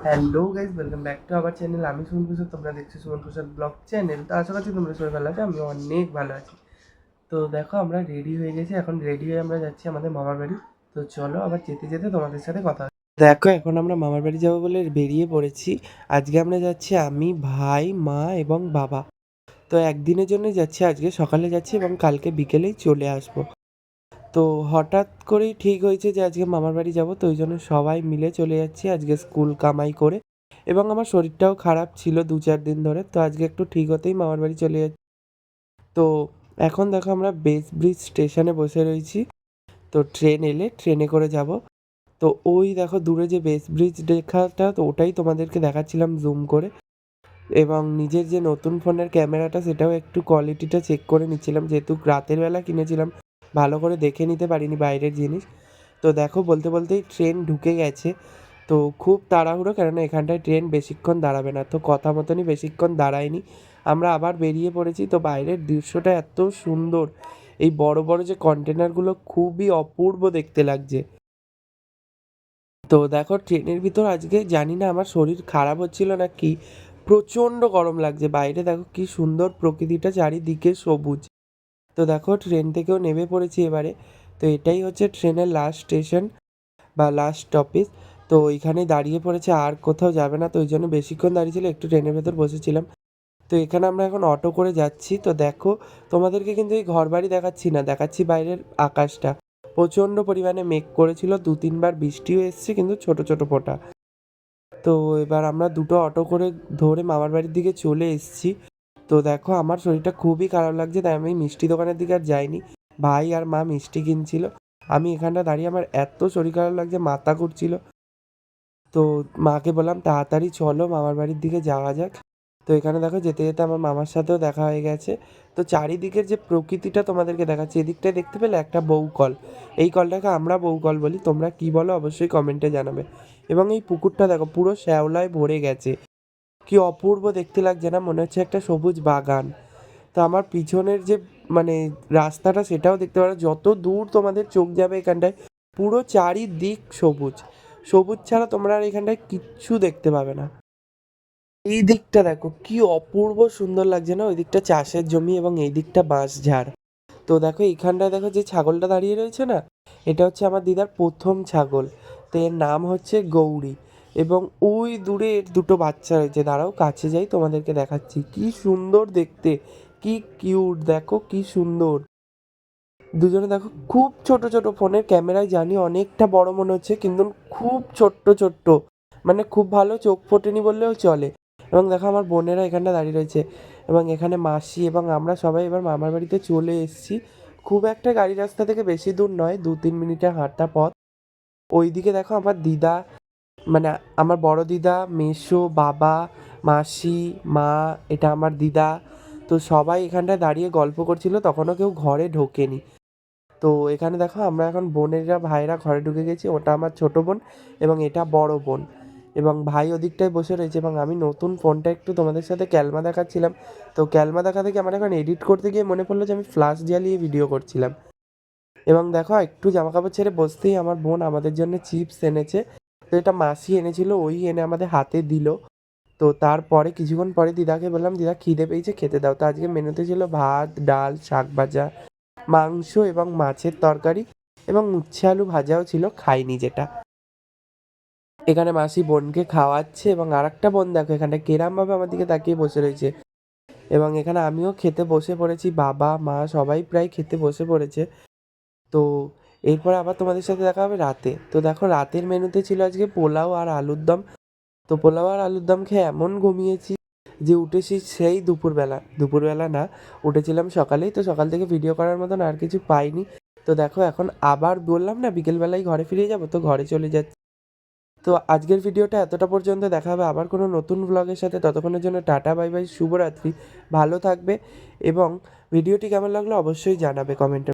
Hello guys, welcome back to our channel. আমি সুমন প্রসাদ, তোমরা দেখছো সুমন প্রসাদ ব্লগ চ্যানেল। তো আশা করছি তোমরা সবাই ভালো আছো, আমি অনেক ভালো আছি। তো দেখো, আমরা রেডি হয়ে গেছি। এখন রেডি হয়ে আমরা যাচ্ছি আমাদের মামার বাড়ি। তো চলো, আবার যেতে যেতে তোমাদের সাথে কথা হবে। দেখো, এখন আমরা মামার বাড়ি যাবো বলে বেরিয়ে পড়েছি। আজকে আমরা যাচ্ছি আমি, ভাই, মা এবং বাবা। তো একদিনের জন্য যাচ্ছি, আজকে সকালে যাচ্ছি এবং কালকে বিকেলেই চলে আসবো। তো হঠাৎ করেই ঠিক হয়েছে যে আজকে মামার বাড়ি যাব, তো ওই জন্য সবাই মিলে চলে যাচ্ছি আজকে স্কুল কামাই করে। এবং আমার শরীরটাও খারাপ ছিল 2-4 দিন ধরে, তো আজকে একটু ঠিক হতেই মামার বাড়ি চলে যাচ্ছি। তো এখন দেখো, আমরা বেস ব্রিজ স্টেশনে বসে রয়েছি। তো ট্রেন এলে ট্রেনে করে যাব। তো ওই দেখো দূরে যে বেস ব্রিজ দেখাটা, তো ওটাই তোমাদেরকে দেখাচ্ছিলাম জুম করে। এবং নিজের যে নতুন ফোনের ক্যামেরাটা, সেটাও একটু কোয়ালিটিটা চেক করে নিচ্ছিলাম, যেহেতু রাতের বেলা কিনেছিলাম, ভালো করে দেখে নিতে পারিনি বাইরের জিনিস। তো দেখো, বলতে বলতেই ট্রেন ঢুকে গেছে। তো খুব তাড়াহুড়ো, কেননা এখানটায় ট্রেন বেশিক্ষণ দাঁড়াবে না, তো কথা মতনই বেশিক্ষণ দাঁড়ায়নি। আমরা আবার বেরিয়ে পড়েছি। তো বাইরের দৃশ্যটা এত সুন্দর, এই বড় বড় যে কন্টেনারগুলো, খুবই অপূর্ব দেখতে লাগছে। তো দেখো, ট্রেনের ভিতর আজকে জানি না আমার শরীর খারাপ হচ্ছিল না কি, প্রচণ্ড গরম লাগছে। বাইরে দেখো কি সুন্দর প্রকৃতিটা, চারিদিকে সবুজ। তো দেখো, ট্রেন থেকেও নেমে পড়েছি এবারে। তো এটাই হচ্ছে ট্রেনের লাস্ট স্টেশন বা লাস্ট স্টপেজ। তো ওইখানে দাঁড়িয়ে পড়েছে, আর কোথাও যাবে না। তো ওই জন্য বেশিক্ষণ দাঁড়িয়ে ছিল, একটু ট্রেনের ভেতর বসেছিলাম। তো এখানে আমরা এখন অটো করে যাচ্ছি। তো দেখো, তোমাদেরকে কিন্তু এই ঘর বাড়ি দেখাচ্ছি না, দেখাচ্ছি বাইরের আকাশটা। প্রচণ্ড পরিমাণে মেঘ করেছিল, 2-3 বার বৃষ্টিও এসছে, কিন্তু ছোট ছোট ফোঁটা। তো এবার আমরা দুটো অটো করে ধরে মামার বাড়ির দিকে চলে এসেছি। তো দেখো, আমার শরীরটা খুবই খারাপ লাগছে, তাই আমি মিষ্টি দোকানের দিকে আর যাইনি। ভাই আর মা মিষ্টি কিনছিল, আমি এখানটা দাঁড়িয়ে আমার এত শরীর খারাপ লাগছে, মাথা ঘুরছিল। তো মাকে বললাম তাড়াতাড়ি চলো, মামার বাড়ির দিকে যাওয়া যাক। তো এখানে দেখো, যেতে যেতে আমার মামার সাথেও দেখা হয়ে গেছে। তো চারিদিকের যে প্রকৃতিটা তোমাদেরকে দেখাচ্ছি, এদিকটায় দেখতে পেলে একটা বউ কল। এই কলটাকে আমরা বউ কল বলি, তোমরা কি বলো অবশ্যই কমেন্টে জানাবে। এবং এই পুকুরটা দেখো, পুরো শ্যাওলায় ভরে গেছে। কি অপূর্ব দেখতে লাগছে না, মনে হচ্ছে একটা সবুজ বাগান। তো আমার পিছনের যে মানে রাস্তাটা, সেটাও দেখতে পারো, যত দূর তোমাদের চোখ যাবে এখানটায়, পুরো চারিদিক সবুজ। সবুজ ছাড়া তোমরা আর এখানটায় কিচ্ছু দেখতে পাবে না। এই দিকটা দেখো কি অপূর্ব সুন্দর লাগছে না, ওই দিকটা চাষের জমি এবং এই দিকটা বাঁশঝাড়। তো দেখো, এইখানটায় দেখো যে ছাগলটা দাঁড়িয়ে রয়েছে না, এটা হচ্ছে আমার দিদার প্রথম ছাগল। তো এর নাম হচ্ছে গৌরী। এবং ওই দূরে এর দুটো বাচ্চা রয়েছে, দাঁড়াও কাছে যাই, তোমাদেরকে দেখাচ্ছি কি সুন্দর দেখতে, কি কিউট, দেখো কি সুন্দর। দুজনে দেখো খুব ছোট ছোট, ফোনের ক্যামেরায় জানি অনেকটা বড় মনে হচ্ছে, কিন্তু খুব ছোট্ট ছোট্ট, মানে খুব ভালো চোখ ফোটেনি বললেও চলে। এবং দেখো, আমার বোনেরা এখানটা দাঁড়িয়ে রয়েছে, এবং এখানে মাসি এবং আমরা সবাই এবার মামার বাড়িতে চলে এসেছি। খুব একটা গাড়ি রাস্তা থেকে বেশি দূর নয়, 2-3 মিনিটের হাঁটা পথ। ওইদিকে দেখো আমার দিদা, মানে আমার বড় দিদা, মেসো, বাবা, মাসি, মা, এটা আমার দিদা। তো সবাই এখানটায় দাঁড়িয়ে গল্প করছিল, তখনও কেউ ঘরে ঢোকেনি। তো এখানে দেখো, আমরা এখন বোনেরা ভাইরা ঘরে ঢুকে গেছি। ওটা আমার ছোট বোন এবং এটা বড় বোন। এবং ভাই ওদিকটায় বসে রয়েছে, এবং আমি নতুন ফোনটা একটু তোমাদের সাথে ক্যালমা দেখাচ্ছিলাম। তো ক্যালমা দেখা থেকে আমার এখন এডিট করতে গিয়ে মনে পড়লো যে আমি ফ্ল্যাশ জ্বালিয়ে ভিডিও করছিলাম। এবং দেখো, একটু জামা কাপড় ছেড়ে বসতেই আমার বোন আমাদের জন্য চিপস এনেছে। তো এটা মাসি এনেছিল, ওই এনে আমাদের হাতে দিল। তো তারপরে কিছুক্ষণ পরে দিদাকে বললাম, দিদা খিদে পেয়েছে, খেতে দাও। তো আজকে মেনুতে ছিল ভাত, ডাল, শাক ভাজা, মাংস এবং মাছের তরকারি, এবং উচ্ছে আলু ভাজাও ছিল, খাইনি যেটা। এখানে মাসি বোনকে খাওয়াচ্ছে, এবং আর একটা বোন দেখো এখানে কেরামভাবে আমার দিকে তাকিয়ে বসে রয়েছে। এবং এখানে আমিও খেতে বসে পড়েছি, বাবা মা সবাই প্রায় খেতে বসে পড়েছে। তো এরপর আবার তোমাদের সাথে দেখা হবে রাতে। তো দেখো, রাতের মেনুতে ছিল আজকে পোলাও আর আলুর দম। তো পোলাও আর আলুর দম খেয়ে এমন ঘুমিয়েছি যে উঠেছি সেই দুপুরবেলা, দুপুরবেলা না, উঠেছিলাম সকালেই। তো সকাল থেকে ভিডিও করার মতন আর কিছু পাইনি। তো দেখো, এখন আবার বললাম না বিকেলবেলায় ঘরে ফিরে যাব, তো ঘরে চলে যাচ্ছি। তো আজকের ভিডিওটা এতটা পর্যন্ত, দেখা হবে আবার কোনো নতুন ব্লগের সাথে। ততক্ষণের জন্য টাটা, বাই বাই, শুভরাত্রি। ভালো থাকবে, এবং ভিডিওটি কেমন লাগলো অবশ্যই জানাবে কমেন্টে।